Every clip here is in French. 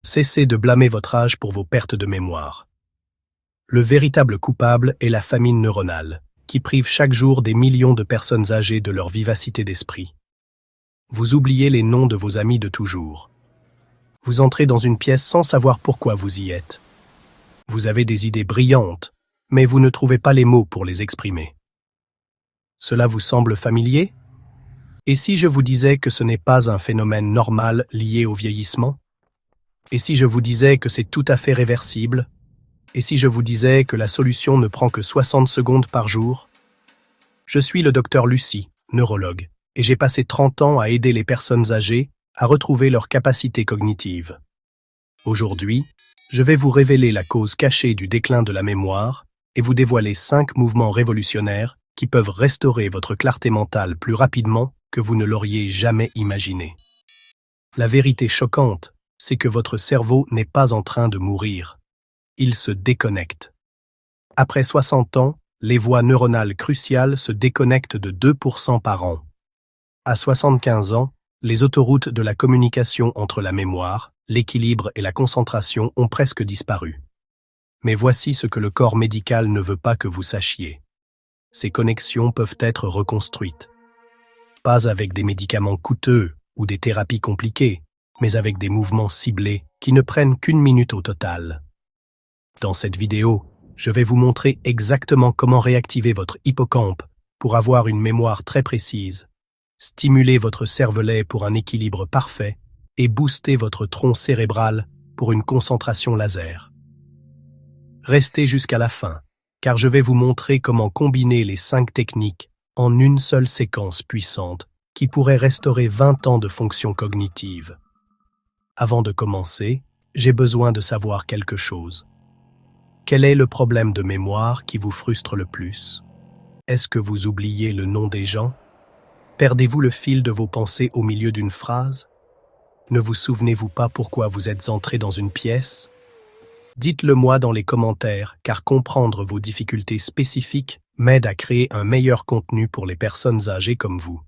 cessez de blâmer votre âge pour vos pertes de mémoire. Le véritable coupable est la famine neuronale, qui prive chaque jour des millions de personnes âgées de leur vivacité d'esprit. Vous oubliez les noms de vos amis de toujours. Vous entrez dans une pièce sans savoir pourquoi vous y êtes. Vous avez des idées brillantes, mais vous ne trouvez pas les mots pour les exprimer. Cela vous semble familier? Et si je vous disais que ce n'est pas un phénomène normal lié au vieillissement? Et si je vous disais que c'est tout à fait réversible? Et si je vous disais que la solution ne prend que 60 secondes par jour? Je suis le docteur Lucie, neurologue, et j'ai passé 30 ans à aider les personnes âgées à retrouver leur capacité cognitive. Aujourd'hui, je vais vous révéler la cause cachée du déclin de la mémoire et vous dévoiler 5 mouvements révolutionnaires qui peuvent restaurer votre clarté mentale plus rapidement que vous ne l'auriez jamais imaginé. La vérité choquante, c'est que votre cerveau n'est pas en train de mourir. Il se déconnecte. Après 60 ans, les voies neuronales cruciales se déconnectent de 2% par an. À 75 ans, les autoroutes de la communication entre la mémoire, l'équilibre et la concentration ont presque disparu. Mais voici ce que le corps médical ne veut pas que vous sachiez. Ces connexions peuvent être reconstruites. Pas avec des médicaments coûteux ou des thérapies compliquées, mais avec des mouvements ciblés qui ne prennent qu'une minute au total. Dans cette vidéo, je vais vous montrer exactement comment réactiver votre hippocampe pour avoir une mémoire très précise, stimuler votre cervelet pour un équilibre parfait et booster votre tronc cérébral pour une concentration laser. Restez jusqu'à la fin, car je vais vous montrer comment combiner les 5 techniques en une seule séquence puissante qui pourrait restaurer 20 ans de fonction cognitive. Avant de commencer, j'ai besoin de savoir quelque chose. Quel est le problème de mémoire qui vous frustre le plus? Est-ce que vous oubliez le nom des gens? Perdez-vous le fil de vos pensées au milieu d'une phrase? Ne vous souvenez-vous pas pourquoi vous êtes entré dans une pièce? Dites-le moi dans les commentaires, car comprendre vos difficultés spécifiques m'aide à créer un meilleur contenu pour les personnes âgées comme vous.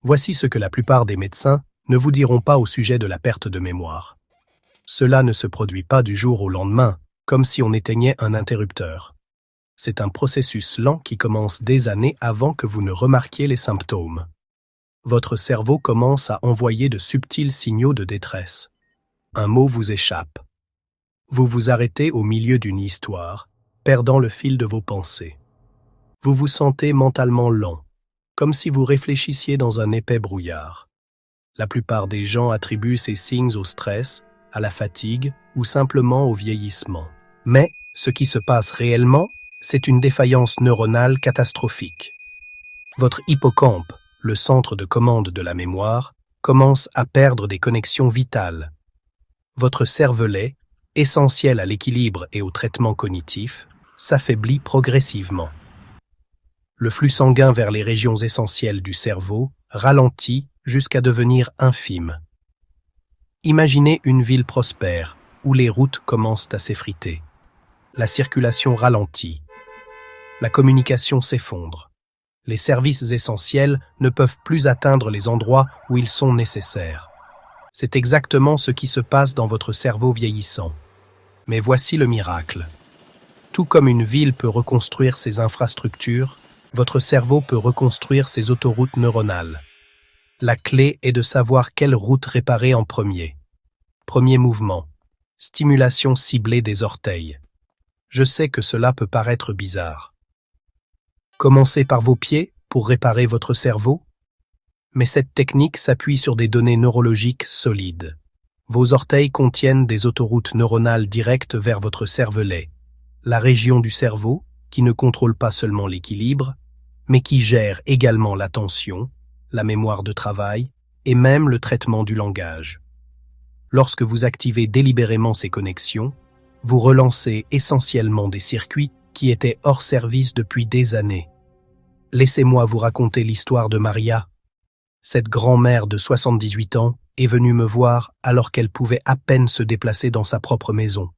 Voici ce que la plupart des médecins ne vous diront pas au sujet de la perte de mémoire. Cela ne se produit pas du jour au lendemain, comme si on éteignait un interrupteur. C'est un processus lent qui commence des années avant que vous ne remarquiez les symptômes. Votre cerveau commence à envoyer de subtils signaux de détresse. Un mot vous échappe. Vous vous arrêtez au milieu d'une histoire, perdant le fil de vos pensées. Vous vous sentez mentalement lent, comme si vous réfléchissiez dans un épais brouillard. La plupart des gens attribuent ces signes au stress, à la fatigue ou simplement au vieillissement. Mais ce qui se passe réellement, c'est une défaillance neuronale catastrophique. Votre hippocampe, le centre de commande de la mémoire, commence à perdre des connexions vitales. Votre cervelet, essentiel à l'équilibre et au traitement cognitif, s'affaiblit progressivement. Le flux sanguin vers les régions essentielles du cerveau ralentit jusqu'à devenir infime. Imaginez une ville prospère où les routes commencent à s'effriter. La circulation ralentit. La communication s'effondre. Les services essentiels ne peuvent plus atteindre les endroits où ils sont nécessaires. C'est exactement ce qui se passe dans votre cerveau vieillissant. Mais voici le miracle. Tout comme une ville peut reconstruire ses infrastructures, votre cerveau peut reconstruire ses autoroutes neuronales. La clé est de savoir quelle route réparer en premier. Premier mouvement. Stimulation ciblée des orteils. Je sais que cela peut paraître bizarre. Commencez par vos pieds pour réparer votre cerveau. Mais cette technique s'appuie sur des données neurologiques solides. Vos orteils contiennent des autoroutes neuronales directes vers votre cervelet, la région du cerveau qui ne contrôle pas seulement l'équilibre, mais qui gère également l'attention, la mémoire de travail et même le traitement du langage. Lorsque vous activez délibérément ces connexions, vous relancez essentiellement des circuits qui étaient hors service depuis des années. Laissez-moi vous raconter l'histoire de Maria. Cette grand-mère de 78 ans est venue me voir alors qu'elle pouvait à peine se déplacer dans sa propre maison.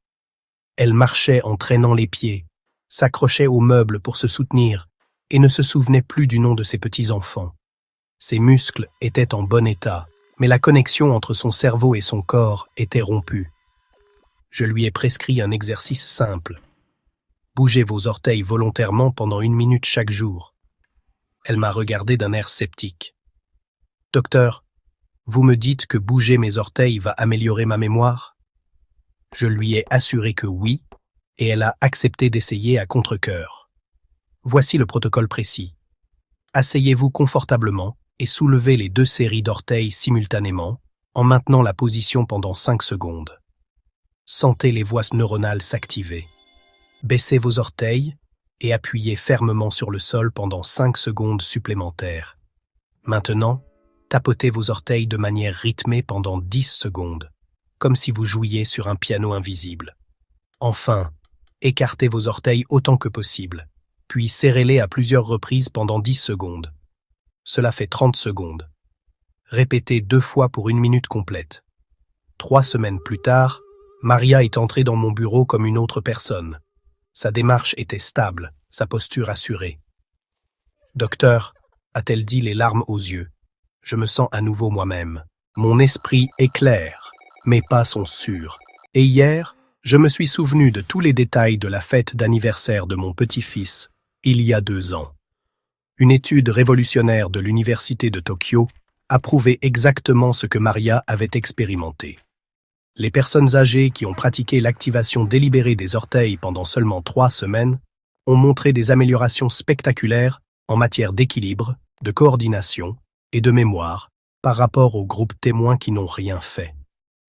Elle marchait en traînant les pieds, s'accrochait aux meubles pour se soutenir et ne se souvenait plus du nom de ses petits-enfants. Ses muscles étaient en bon état, mais la connexion entre son cerveau et son corps était rompue. Je lui ai prescrit un exercice simple. Bougez vos orteils volontairement pendant 1 minute chaque jour. Elle m'a regardé d'un air sceptique. Docteur, vous me dites que bouger mes orteils va améliorer ma mémoire? Je lui ai assuré que oui, et elle a accepté d'essayer à contre-cœur. Voici le protocole précis. Asseyez-vous confortablement et soulevez les 2 séries d'orteils simultanément en maintenant la position pendant 5 secondes. Sentez les voies neuronales s'activer. Baissez vos orteils et appuyez fermement sur le sol pendant 5 secondes supplémentaires. Maintenant, tapotez vos orteils de manière rythmée pendant 10 secondes, comme si vous jouiez sur un piano invisible. Enfin, écartez vos orteils autant que possible, puis serrez-les à plusieurs reprises pendant 10 secondes. Cela fait 30 secondes. Répétez 2 fois pour 1 minute complète. 3 semaines plus tard, Maria est entrée dans mon bureau comme une autre personne. Sa démarche était stable, sa posture assurée. Docteur, a-t-elle dit les larmes aux yeux, je me sens à nouveau moi-même. Mon esprit est clair, mes pas sont sûrs. Et hier, je me suis souvenu de tous les détails de la fête d'anniversaire de mon petit-fils, il y a 2 ans. Une étude révolutionnaire de l'Université de Tokyo a prouvé exactement ce que Maria avait expérimenté. Les personnes âgées qui ont pratiqué l'activation délibérée des orteils pendant seulement 3 semaines ont montré des améliorations spectaculaires en matière d'équilibre, de coordination et de mémoire par rapport aux groupes témoins qui n'ont rien fait.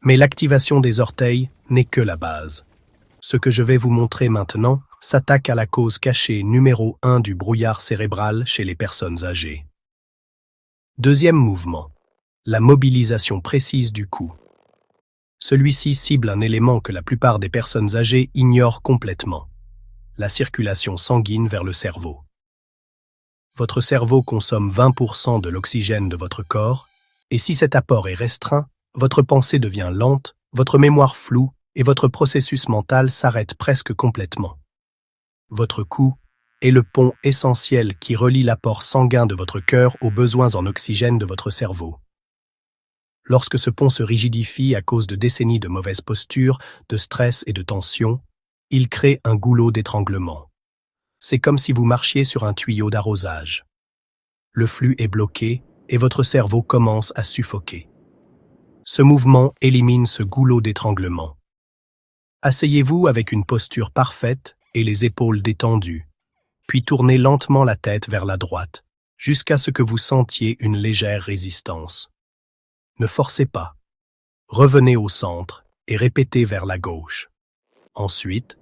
Mais l'activation des orteils n'est que la base. Ce que je vais vous montrer maintenant s'attaque à la cause cachée numéro 1 du brouillard cérébral chez les personnes âgées. Deuxième mouvement, la mobilisation précise du cou. Celui-ci cible un élément que la plupart des personnes âgées ignorent complètement, la circulation sanguine vers le cerveau. Votre cerveau consomme 20% de l'oxygène de votre corps, et si cet apport est restreint, votre pensée devient lente, votre mémoire floue et votre processus mental s'arrête presque complètement. Votre cou est le pont essentiel qui relie l'apport sanguin de votre cœur aux besoins en oxygène de votre cerveau. Lorsque ce pont se rigidifie à cause de décennies de mauvaise posture, de stress et de tension, il crée un goulot d'étranglement. C'est comme si vous marchiez sur un tuyau d'arrosage. Le flux est bloqué et votre cerveau commence à suffoquer. Ce mouvement élimine ce goulot d'étranglement. Asseyez-vous avec une posture parfaite et les épaules détendues, puis tournez lentement la tête vers la droite, jusqu'à ce que vous sentiez une légère résistance. Ne forcez pas. Revenez au centre et répétez vers la gauche. Ensuite,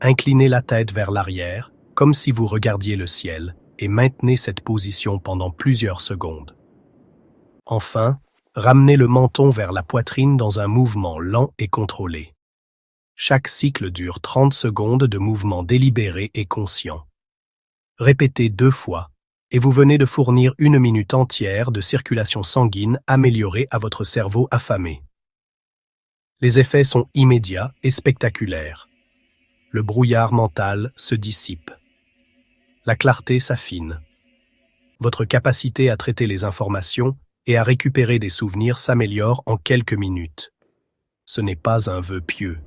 inclinez la tête vers l'arrière, comme si vous regardiez le ciel, et maintenez cette position pendant plusieurs secondes. Enfin, ramenez le menton vers la poitrine dans un mouvement lent et contrôlé. Chaque cycle dure 30 secondes de mouvement délibéré et conscient. Répétez 2 fois, et vous venez de fournir 1 minute entière de circulation sanguine améliorée à votre cerveau affamé. Les effets sont immédiats et spectaculaires. Le brouillard mental se dissipe. La clarté s'affine. Votre capacité à traiter les informations et à récupérer des souvenirs s'améliore en quelques minutes. Ce n'est pas un vœu pieux.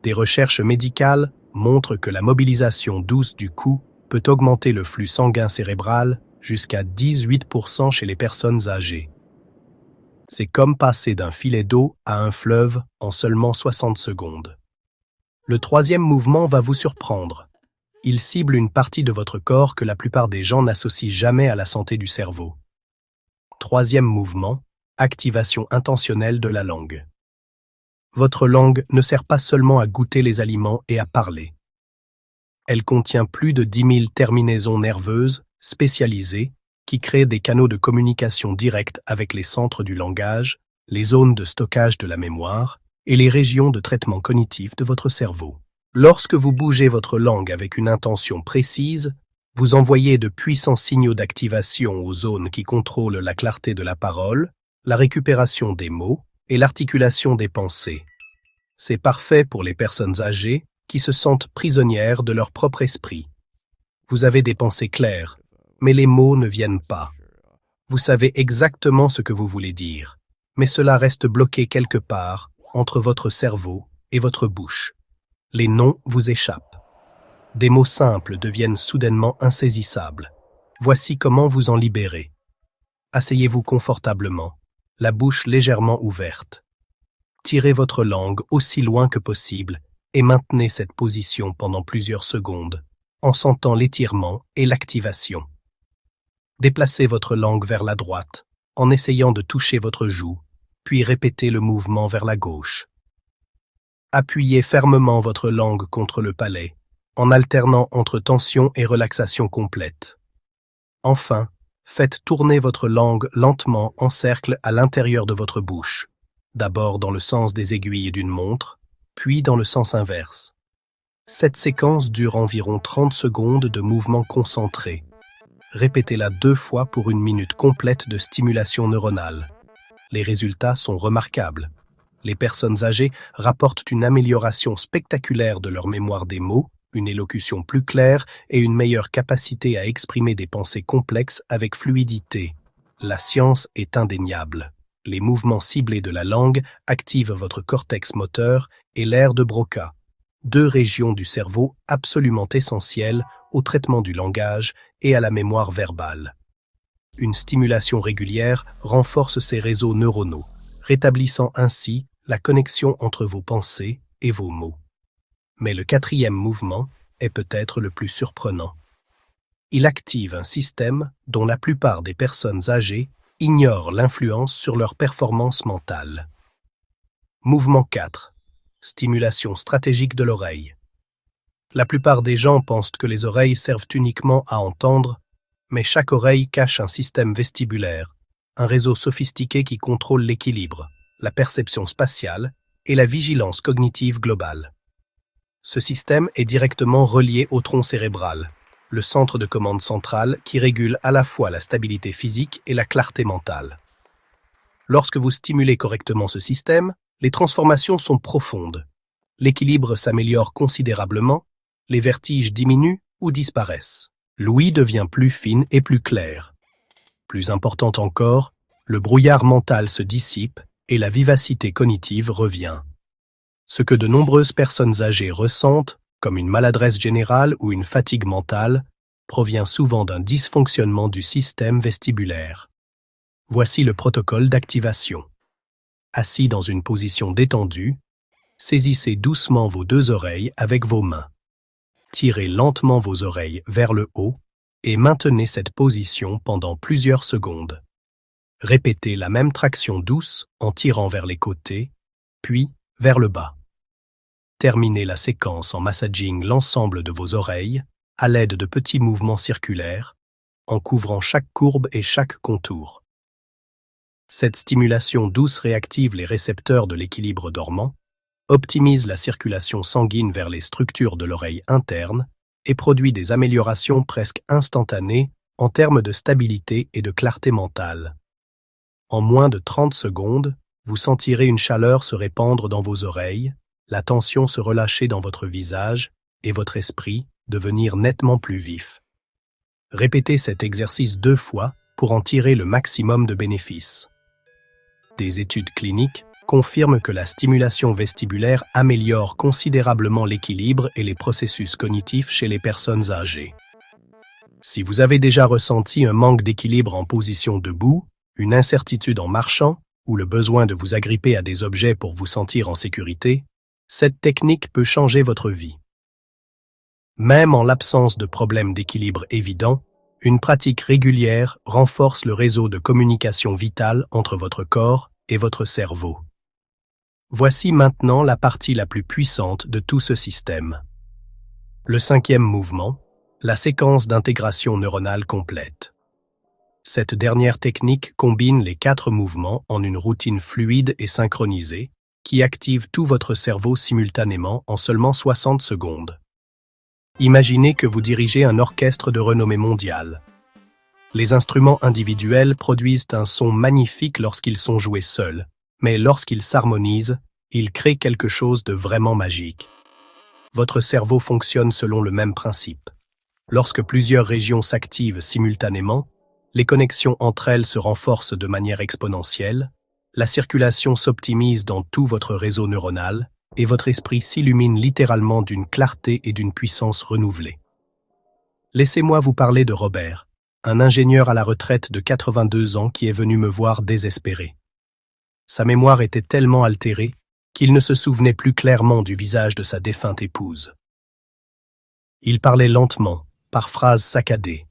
Des recherches médicales montrent que la mobilisation douce du cou peut augmenter le flux sanguin cérébral jusqu'à 18% chez les personnes âgées. C'est comme passer d'un filet d'eau à un fleuve en seulement 60 secondes. Le troisième mouvement va vous surprendre. Il cible une partie de votre corps que la plupart des gens n'associent jamais à la santé du cerveau. Troisième mouvement, activation intentionnelle de la langue. Votre langue ne sert pas seulement à goûter les aliments et à parler. Elle contient plus de 10 000 terminaisons nerveuses spécialisées qui créent des canaux de communication directs avec les centres du langage, les zones de stockage de la mémoire et les régions de traitement cognitif de votre cerveau. Lorsque vous bougez votre langue avec une intention précise, vous envoyez de puissants signaux d'activation aux zones qui contrôlent la clarté de la parole, la récupération des mots et l'articulation des pensées. C'est parfait pour les personnes âgées qui se sentent prisonnières de leur propre esprit. Vous avez des pensées claires, mais les mots ne viennent pas. Vous savez exactement ce que vous voulez dire, mais cela reste bloqué quelque part entre votre cerveau et votre bouche. Les noms vous échappent. Des mots simples deviennent soudainement insaisissables. Voici comment vous en libérer. Asseyez-vous confortablement, la bouche légèrement ouverte. Tirez votre langue aussi loin que possible et maintenez cette position pendant plusieurs secondes, en sentant l'étirement et l'activation. Déplacez votre langue vers la droite, en essayant de toucher votre joue, puis répétez le mouvement vers la gauche. Appuyez fermement votre langue contre le palais, en alternant entre tension et relaxation complète. Enfin, faites tourner votre langue lentement en cercle à l'intérieur de votre bouche, d'abord dans le sens des aiguilles d'une montre, puis dans le sens inverse. Cette séquence dure environ 30 secondes de mouvement concentré. Répétez-la 2 fois pour une minute complète de stimulation neuronale. Les résultats sont remarquables. Les personnes âgées rapportent une amélioration spectaculaire de leur mémoire des mots, une élocution plus claire et une meilleure capacité à exprimer des pensées complexes avec fluidité. La science est indéniable. Les mouvements ciblés de la langue activent votre cortex moteur et l'aire de Broca, 2 régions du cerveau absolument essentielles au traitement du langage et à la mémoire verbale. Une stimulation régulière renforce ces réseaux neuronaux, rétablissant ainsi la connexion entre vos pensées et vos mots. Mais le 4e mouvement est peut-être le plus surprenant. Il active un système dont la plupart des personnes âgées ignorent l'influence sur leur performance mentale. Mouvement 4. Stimulation stratégique de l'oreille. La plupart des gens pensent que les oreilles servent uniquement à entendre, mais chaque oreille cache un système vestibulaire, un réseau sophistiqué qui contrôle l'équilibre, la perception spatiale et la vigilance cognitive globale. Ce système est directement relié au tronc cérébral, le centre de commande central qui régule à la fois la stabilité physique et la clarté mentale. Lorsque vous stimulez correctement ce système, les transformations sont profondes. L'équilibre s'améliore considérablement, les vertiges diminuent ou disparaissent. L'ouïe devient plus fine et plus claire. Plus important encore, le brouillard mental se dissipe et la vivacité cognitive revient. Ce que de nombreuses personnes âgées ressentent, comme une maladresse générale ou une fatigue mentale, provient souvent d'un dysfonctionnement du système vestibulaire. Voici le protocole d'activation. Assis dans une position détendue, saisissez doucement vos 2 oreilles avec vos mains. Tirez lentement vos oreilles vers le haut et maintenez cette position pendant plusieurs secondes. Répétez la même traction douce en tirant vers les côtés, puis vers le bas. Terminez la séquence en massaging l'ensemble de vos oreilles à l'aide de petits mouvements circulaires, en couvrant chaque courbe et chaque contour. Cette stimulation douce réactive les récepteurs de l'équilibre dormant, optimise la circulation sanguine vers les structures de l'oreille interne et produit des améliorations presque instantanées en termes de stabilité et de clarté mentale. En moins de 30 secondes, vous sentirez une chaleur se répandre dans vos oreilles, la tension se relâcher dans votre visage et votre esprit devenir nettement plus vif. Répétez cet exercice 2 fois pour en tirer le maximum de bénéfices. Des études cliniques confirment que la stimulation vestibulaire améliore considérablement l'équilibre et les processus cognitifs chez les personnes âgées. Si vous avez déjà ressenti un manque d'équilibre en position debout, une incertitude en marchant ou le besoin de vous agripper à des objets pour vous sentir en sécurité, cette technique peut changer votre vie. Même en l'absence de problèmes d'équilibre évidents, une pratique régulière renforce le réseau de communication vitale entre votre corps et votre cerveau. Voici maintenant la partie la plus puissante de tout ce système. Le 5e mouvement, la séquence d'intégration neuronale complète. Cette dernière technique combine les 4 mouvements en une routine fluide et synchronisée qui active tout votre cerveau simultanément en seulement 60 secondes. Imaginez que vous dirigez un orchestre de renommée mondiale. Les instruments individuels produisent un son magnifique lorsqu'ils sont joués seuls, mais lorsqu'ils s'harmonisent, ils créent quelque chose de vraiment magique. Votre cerveau fonctionne selon le même principe. Lorsque plusieurs régions s'activent simultanément, les connexions entre elles se renforcent de manière exponentielle, la circulation s'optimise dans tout votre réseau neuronal, et votre esprit s'illumine littéralement d'une clarté et d'une puissance renouvelée. Laissez-moi vous parler de Robert, un ingénieur à la retraite de 82 ans qui est venu me voir désespéré. Sa mémoire était tellement altérée qu'il ne se souvenait plus clairement du visage de sa défunte épouse. Il parlait lentement, par phrases saccadées.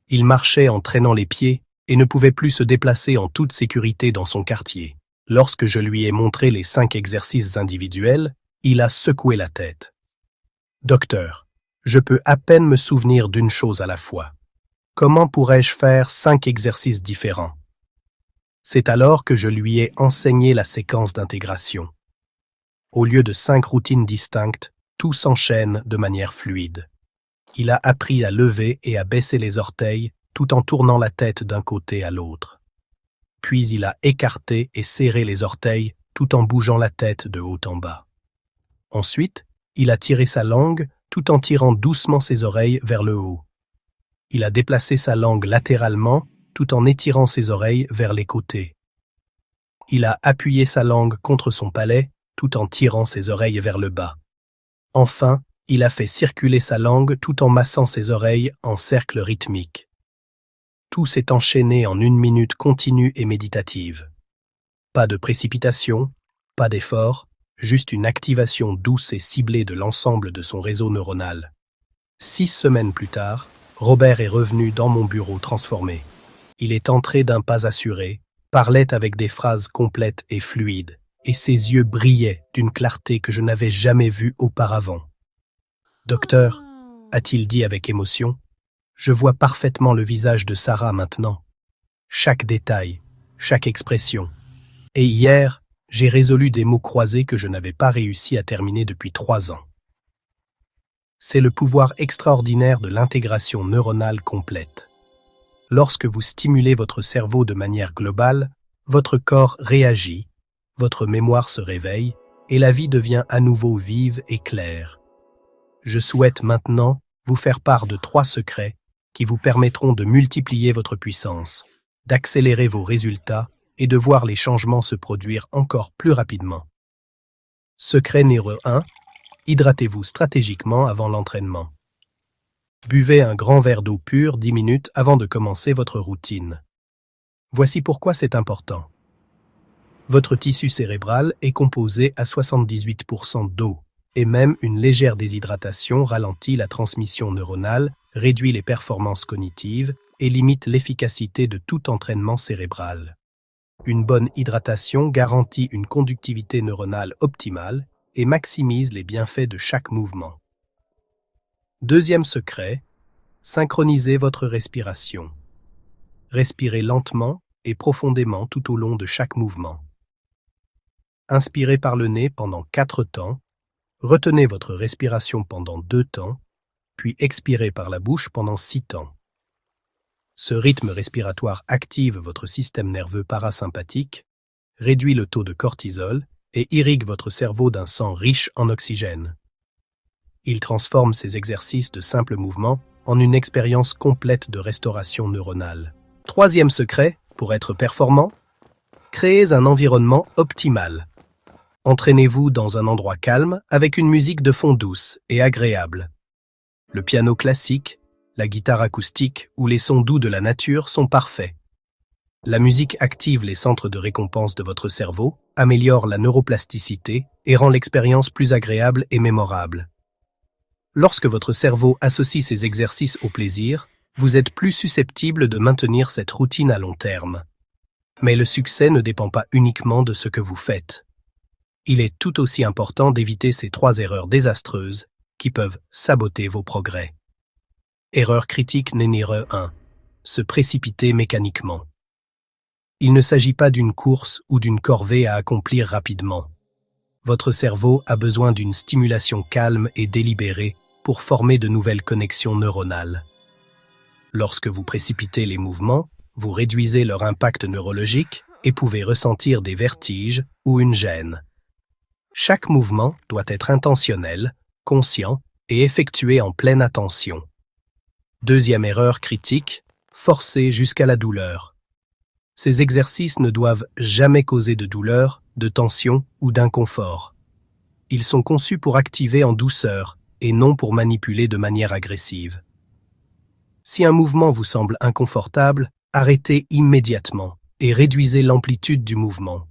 Il marchait en traînant les pieds et ne pouvait plus se déplacer en toute sécurité dans son quartier. Lorsque je lui ai montré les 5 exercices individuels, il a secoué la tête. « Docteur, je peux à peine me souvenir d'une chose à la fois. Comment pourrais-je faire 5 exercices différents ?» C'est alors que je lui ai enseigné la séquence d'intégration. Au lieu de 5 routines distinctes, tout s'enchaîne de manière fluide. Il a appris à lever et à baisser les orteils tout en tournant la tête d'un côté à l'autre. Puis il a écarté et serré les orteils tout en bougeant la tête de haut en bas. Ensuite, il a tiré sa langue tout en tirant doucement ses oreilles vers le haut. Il a déplacé sa langue latéralement tout en étirant ses oreilles vers les côtés. Il a appuyé sa langue contre son palais tout en tirant ses oreilles vers le bas. Enfin, il a fait circuler sa langue tout en massant ses oreilles en cercle rythmique. Tout s'est enchaîné en 1 minute continue et méditative. Pas de précipitation, pas d'effort, juste une activation douce et ciblée de l'ensemble de son réseau neuronal. 6 semaines plus tard, Robert est revenu dans mon bureau transformé. Il est entré d'un pas assuré, parlait avec des phrases complètes et fluides, et ses yeux brillaient d'une clarté que je n'avais jamais vue auparavant. « Docteur, » a-t-il dit avec émotion, « je vois parfaitement le visage de Sarah maintenant. Chaque détail, chaque expression. Et hier, j'ai résolu des mots croisés que je n'avais pas réussi à terminer depuis 3 ans. » C'est le pouvoir extraordinaire de l'intégration neuronale complète. Lorsque vous stimulez votre cerveau de manière globale, votre corps réagit, votre mémoire se réveille et la vie devient à nouveau vive et claire. Je souhaite maintenant vous faire part de 3 secrets qui vous permettront de multiplier votre puissance, d'accélérer vos résultats et de voir les changements se produire encore plus rapidement. Secret numéro 1. Hydratez-vous stratégiquement avant l'entraînement. Buvez un grand verre d'eau pure 10 minutes avant de commencer votre routine. Voici pourquoi c'est important. Votre tissu cérébral est composé à 78% d'eau, et même une légère déshydratation ralentit la transmission neuronale, réduit les performances cognitives et limite l'efficacité de tout entraînement cérébral. Une bonne hydratation garantit une conductivité neuronale optimale et maximise les bienfaits de chaque mouvement. Deuxième secret, synchronisez votre respiration. Respirez lentement et profondément tout au long de chaque mouvement. Inspirez par le nez pendant 4 temps, retenez votre respiration pendant 2 temps, puis expirez par la bouche pendant 6 temps. Ce rythme respiratoire active votre système nerveux parasympathique, réduit le taux de cortisol et irrigue votre cerveau d'un sang riche en oxygène. Il transforme ces exercices de simples mouvements en une expérience complète de restauration neuronale. Troisième secret, pour être performant, créez un environnement optimal. Entraînez-vous dans un endroit calme avec une musique de fond douce et agréable. Le piano classique, la guitare acoustique ou les sons doux de la nature sont parfaits. La musique active les centres de récompense de votre cerveau, améliore la neuroplasticité et rend l'expérience plus agréable et mémorable. Lorsque votre cerveau associe ces exercices au plaisir, vous êtes plus susceptible de maintenir cette routine à long terme. Mais le succès ne dépend pas uniquement de ce que vous faites. Il est tout aussi important d'éviter ces 3 erreurs désastreuses qui peuvent saboter vos progrès. Erreur critique numéro 1. Se précipiter mécaniquement. Il ne s'agit pas d'une course ou d'une corvée à accomplir rapidement. Votre cerveau a besoin d'une stimulation calme et délibérée pour former de nouvelles connexions neuronales. Lorsque vous précipitez les mouvements, vous réduisez leur impact neurologique et pouvez ressentir des vertiges ou une gêne. Chaque mouvement doit être intentionnel, conscient et effectué en pleine attention. Deuxième erreur critique, forcés jusqu'à la douleur. Ces exercices ne doivent jamais causer de douleur, de tension ou d'inconfort. Ils sont conçus pour activer en douceur et non pour manipuler de manière agressive. Si un mouvement vous semble inconfortable, arrêtez immédiatement et réduisez l'amplitude du mouvement.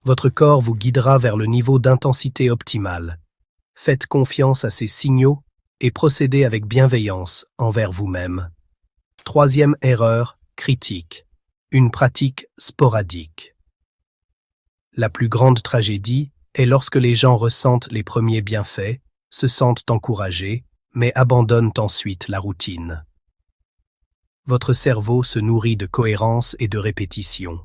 Votre corps vous guidera vers le niveau d'intensité optimal. Faites confiance à ces signaux et procédez avec bienveillance envers vous-même. Troisième erreur critique. Une pratique sporadique. La plus grande tragédie est lorsque les gens ressentent les premiers bienfaits, se sentent encouragés, mais abandonnent ensuite la routine. Votre cerveau se nourrit de cohérence et de répétition.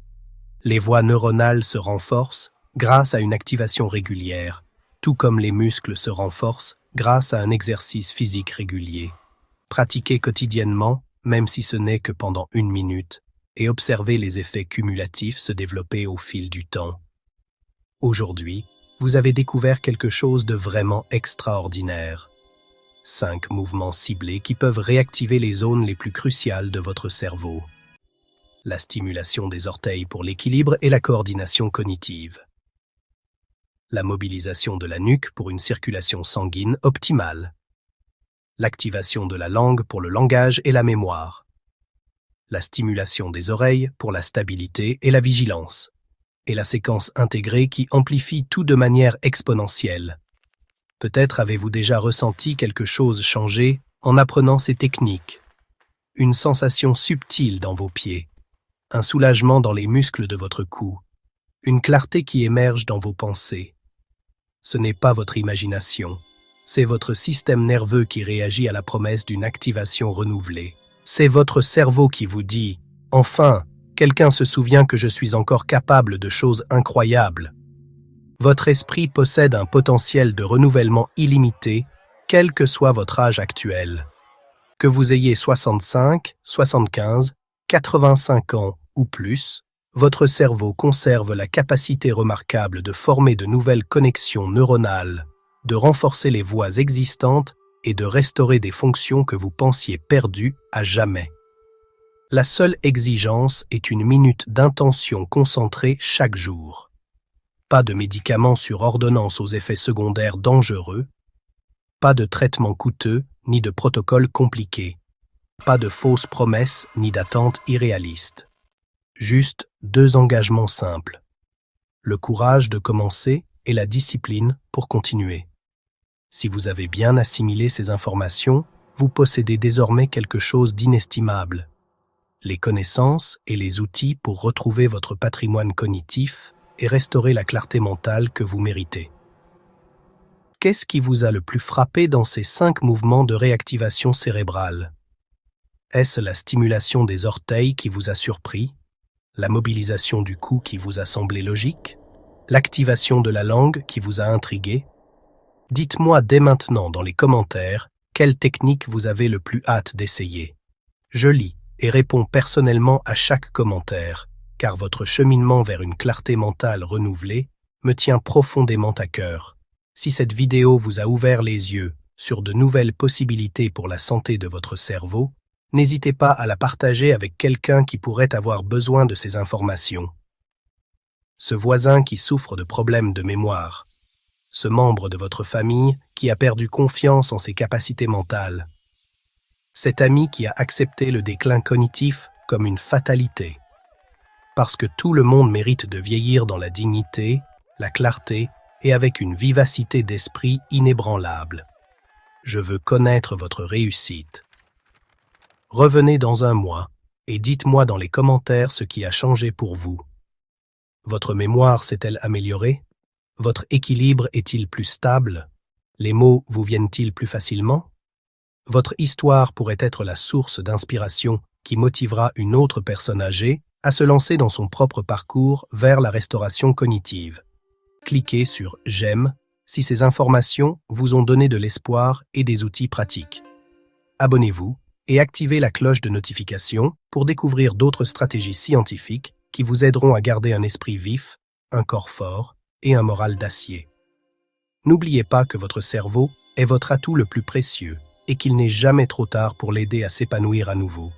Les voies neuronales se renforcent grâce à une activation régulière, tout comme les muscles se renforcent grâce à un exercice physique régulier. Pratiquez quotidiennement, même si ce n'est que pendant 1 minute, et observez les effets cumulatifs se développer au fil du temps. Aujourd'hui, vous avez découvert quelque chose de vraiment extraordinaire. 5 mouvements ciblés qui peuvent réactiver les zones les plus cruciales de votre cerveau. La stimulation des orteils pour l'équilibre et la coordination cognitive. La mobilisation de la nuque pour une circulation sanguine optimale. L'activation de la langue pour le langage et la mémoire. La stimulation des oreilles pour la stabilité et la vigilance. Et la séquence intégrée qui amplifie tout de manière exponentielle. Peut-être avez-vous déjà ressenti quelque chose changer en apprenant ces techniques. Une sensation subtile dans vos pieds, un soulagement dans les muscles de votre cou, une clarté qui émerge dans vos pensées. Ce n'est pas votre imagination, c'est votre système nerveux qui réagit à la promesse d'une activation renouvelée. C'est votre cerveau qui vous dit « Enfin, quelqu'un se souvient que je suis encore capable de choses incroyables ». Votre esprit possède un potentiel de renouvellement illimité, quel que soit votre âge actuel. Que vous ayez 65, 75, 85 ans ou plus, votre cerveau conserve la capacité remarquable de former de nouvelles connexions neuronales, de renforcer les voies existantes et de restaurer des fonctions que vous pensiez perdues à jamais. La seule exigence est 1 minute d'intention concentrée chaque jour. Pas de médicaments sur ordonnance aux effets secondaires dangereux, pas de traitement coûteux ni de protocole compliqué, pas de fausses promesses ni d'attentes irréalistes. Juste 2 engagements simples. Le courage de commencer et la discipline pour continuer. Si vous avez bien assimilé ces informations, vous possédez désormais quelque chose d'inestimable. Les connaissances et les outils pour retrouver votre patrimoine cognitif et restaurer la clarté mentale que vous méritez. Qu'est-ce qui vous a le plus frappé dans ces 5 mouvements de réactivation cérébrale? Est-ce la stimulation des orteils qui vous a surpris? La mobilisation du cou qui vous a semblé logique? L'activation de la langue qui vous a intrigué? Dites-moi dès maintenant dans les commentaires quelle technique vous avez le plus hâte d'essayer. Je lis et réponds personnellement à chaque commentaire, car votre cheminement vers une clarté mentale renouvelée me tient profondément à cœur. Si cette vidéo vous a ouvert les yeux sur de nouvelles possibilités pour la santé de votre cerveau, n'hésitez pas à la partager avec quelqu'un qui pourrait avoir besoin de ces informations. Ce voisin qui souffre de problèmes de mémoire, ce membre de votre famille qui a perdu confiance en ses capacités mentales, cet ami qui a accepté le déclin cognitif comme une fatalité. Parce que tout le monde mérite de vieillir dans la dignité, la clarté et avec une vivacité d'esprit inébranlable. Je veux connaître votre réussite. Revenez dans 1 mois et dites-moi dans les commentaires ce qui a changé pour vous. Votre mémoire s'est-elle améliorée? Votre équilibre est-il plus stable? Les mots vous viennent-ils plus facilement? Votre histoire pourrait être la source d'inspiration qui motivera une autre personne âgée à se lancer dans son propre parcours vers la restauration cognitive. Cliquez sur « J'aime » si ces informations vous ont donné de l'espoir et des outils pratiques. Abonnez-vous et activez la cloche de notification pour découvrir d'autres stratégies scientifiques qui vous aideront à garder un esprit vif, un corps fort et un moral d'acier. N'oubliez pas que votre cerveau est votre atout le plus précieux et qu'il n'est jamais trop tard pour l'aider à s'épanouir à nouveau.